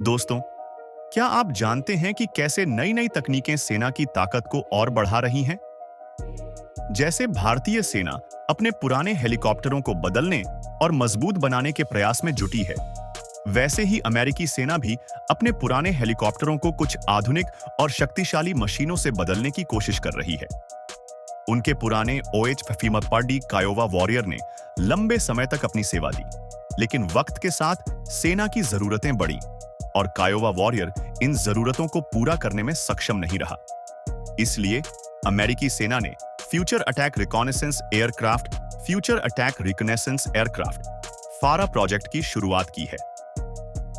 दोस्तों, क्या आप जानते हैं कि कैसे नई नई तकनीकें सेना की ताकत को और बढ़ा रही हैं? जैसे भारतीय सेना अपने पुराने हेलीकॉप्टरों को बदलने और मजबूत बनाने के प्रयास में जुटी है, वैसे ही अमेरिकी सेना भी अपने पुराने हेलीकॉप्टरों को कुछ आधुनिक और शक्तिशाली मशीनों से बदलने की कोशिश कर रही है। उनके पुराने OH-50 कायोवा वॉरियर ने लंबे समय तक अपनी सेवा दी, लेकिन वक्त के साथ सेना की जरूरतें बढ़ी और कायोवा वॉरियर इन जरूरतों को पूरा करने में सक्षम नहीं रहा। इसलिए अमेरिकी सेना ने फ्यूचर अटैक रिकॉनेसेंस एयरक्राफ्ट फारा प्रोजेक्ट की शुरुआत की है।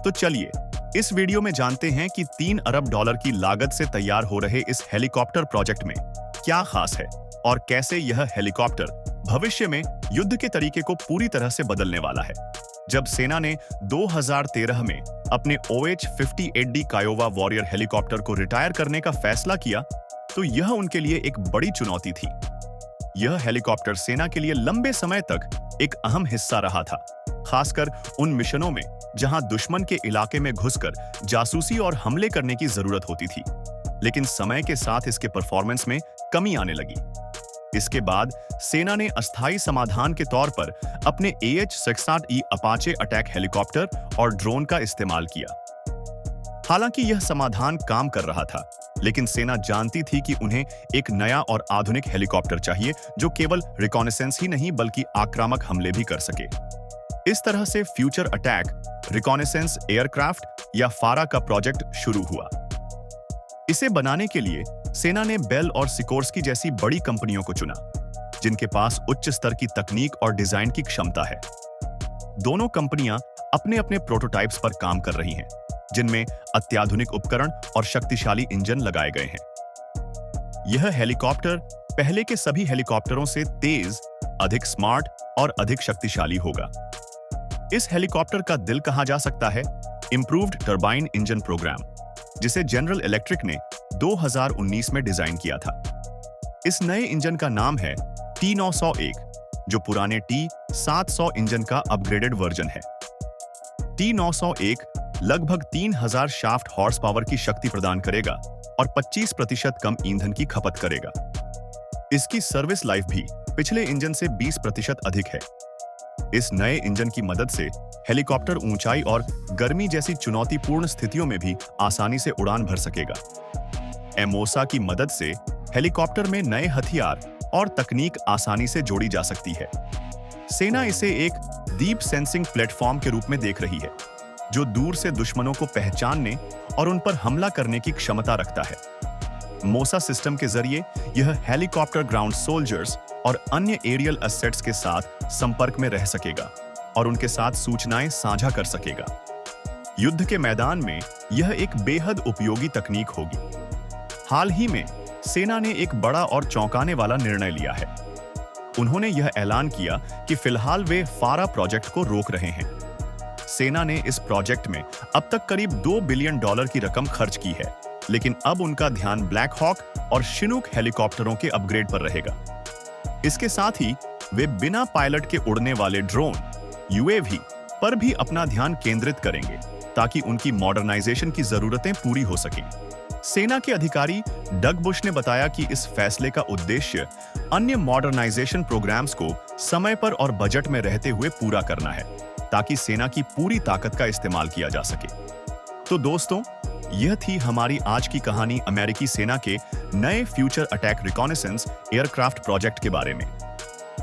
तो चलिए इस वीडियो में जानते हैं कि $3 अरब की लागत से तैयार हो रहे इस हेलीकॉप्टर प्रोजेक्ट में क्या खास है और कैसे यह हेलीकॉप्टर भविष्य में युद्ध के तरीके को पूरी तरह से बदलने वाला है। जब सेना ने 2013 में अपने OH-58D कायोवा वॉरियर हेलीकॉप्टर को रिटायर करने का फैसला किया, तो यह उनके लिए एक बड़ी चुनौती थी। यह हेलीकॉप्टर सेना के लिए लंबे समय तक एक अहम हिस्सा रहा था, खासकर उन मिशनों में जहां दुश्मन के इलाके में घुसकर जासूसी और हमले करने की जरूरत होती थी। लेकिन समय के साथ इसके परफॉर्मेंस में कमी आने लगी। इसके बाद सेना ने अस्थायी समाधान के तौर पर अपने AH-60E अपाचे अटैक हेलीकॉप्टर और ड्रोन का इस्तेमाल किया। हालांकि यह समाधान काम कर रहा था, लेकिन सेना जानती थी कि उन्हें एक नया और आधुनिक हेलीकॉप्टर चाहिए जो केवल रिकॉनेसेंस ही नहीं बल्कि आक्रामक हमले भी कर सके। इस तरह से फ्यूचर अटैक रिकॉनेसेंस एयरक्राफ्ट या फारा का प्रोजेक्ट शुरू हुआ। इसे बनाने के लिए सेना ने बेल और सिकोर्स्की जैसी बड़ी कंपनियों को चुना, जिनके पास उच्च स्तर की तकनीक और डिजाइन की क्षमता है। दोनों कंपनियां अपने अपने प्रोटोटाइप्स पर काम कर रही हैं, जिनमें अत्याधुनिक उपकरण और शक्तिशाली इंजन लगाए गए हैं। यह हेलीकॉप्टर पहले के सभी हेलीकॉप्टरों से तेज, अधिक स्मार्ट और अधिक शक्तिशाली होगा। इस हेलीकॉप्टर का दिल कहा जा सकता है इंप्रूव्ड टरबाइन इंजन प्रोग्राम, जिसे जनरल इलेक्ट्रिक ने 2019 में डिजाइन किया था। इस नए इंजन का नाम है T901, जो पुराने T700 इंजन का अपग्रेडेड वर्जन है। T901 लगभग 3000 शाफ्ट हॉर्स पावर की शक्ति प्रदान करेगा और 25% कम ईंधन की खपत करेगा। इसकी सर्विस लाइफ भी पिछले इंजन से 20% अधिक है। इस नए इंजन की मदद से हेलीकॉप्टर ऊंचाई और गर्मी जैसी चुनौतीपूर्ण स्थितियों में भी आसानी से उड़ान भर सकेगा। एमोसा की मदद से हेलीकॉप्टर में नए हथियार और तकनीक आसानी से जोड़ी जा सकती है। सेना इसे एक डीप सेंसिंग प्लेटफॉर्म के रूप में देख रही है, जो दूर से दुश्मनों को पहचानने और उन पर हमला करने की क्षमता रखता है। मोसा सिस्टम के जरिए यह हेलीकॉप्टर ग्राउंड सोल्जर्स और अन्य एरियल एसेट्स के साथ संपर्क में रह सकेगा और उनके साथ सूचनाएं साझा कर सकेगा। युद्ध के मैदान में यह एक बेहद उपयोगी तकनीक होगी। हाल ही में सेना ने एक बड़ा और चौंकाने वाला निर्णय लिया है। उन्होंने यह ऐलान किया कि फिलहाल वे फारा प्रोजेक्ट को रोक रहे हैं। सेना ने इस प्रोजेक्ट में अब तक करीब $2 बिलियन की रकम खर्च की है, लेकिन अब उनका ध्यान ब्लैक हॉक और शिनूक हेलीकॉप्टरों के अपग्रेड पर रहेगा। इसके साथ ही वे बिना पायलट के उड़ने वाले ड्रोन UAV पर भी अपना ध्यान केंद्रित करेंगे, ताकि उनकी मॉडर्नाइजेशन की जरूरतें पूरी हो सकें। सेना के अधिकारी डग बुश ने बताया कि इस फैसले का उद्देश्य अन्य मॉडर्नाइजेशन प्रोग्राम्स को समय पर और बजट में रहते हुए पूरा करना है, ताकि सेना की पूरी ताकत का इस्तेमाल किया जा सके। तो दोस्तों, यह थी हमारी आज की कहानी अमेरिकी सेना के नए future attack reconnaissance aircraft project के बारे में।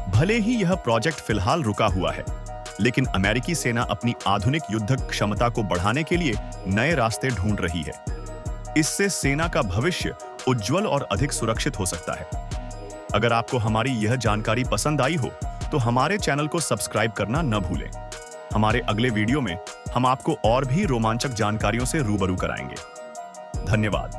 भले ही यह प्रोजेक्ट फिलहाल रुका हुआ है, लेकिन अमेरिकी सेना अपनी आधुनिक युद्ध क्षमता को बढ़ाने के लिए नए रास्ते ढूंढ रही है। इससे सेना का भविष्य उज्जवल और अधिक सुरक्षित हो सकता है। अगर आपको हमारी यह जानकारी पसंद आई हो, तो हमारे चैनल को सब्सक्राइब करना न भूलें। हमारे अगले वीडियो में हम आपको और भी रोमांचक जानकारियों से रूबरू कराएंगे। धन्यवाद।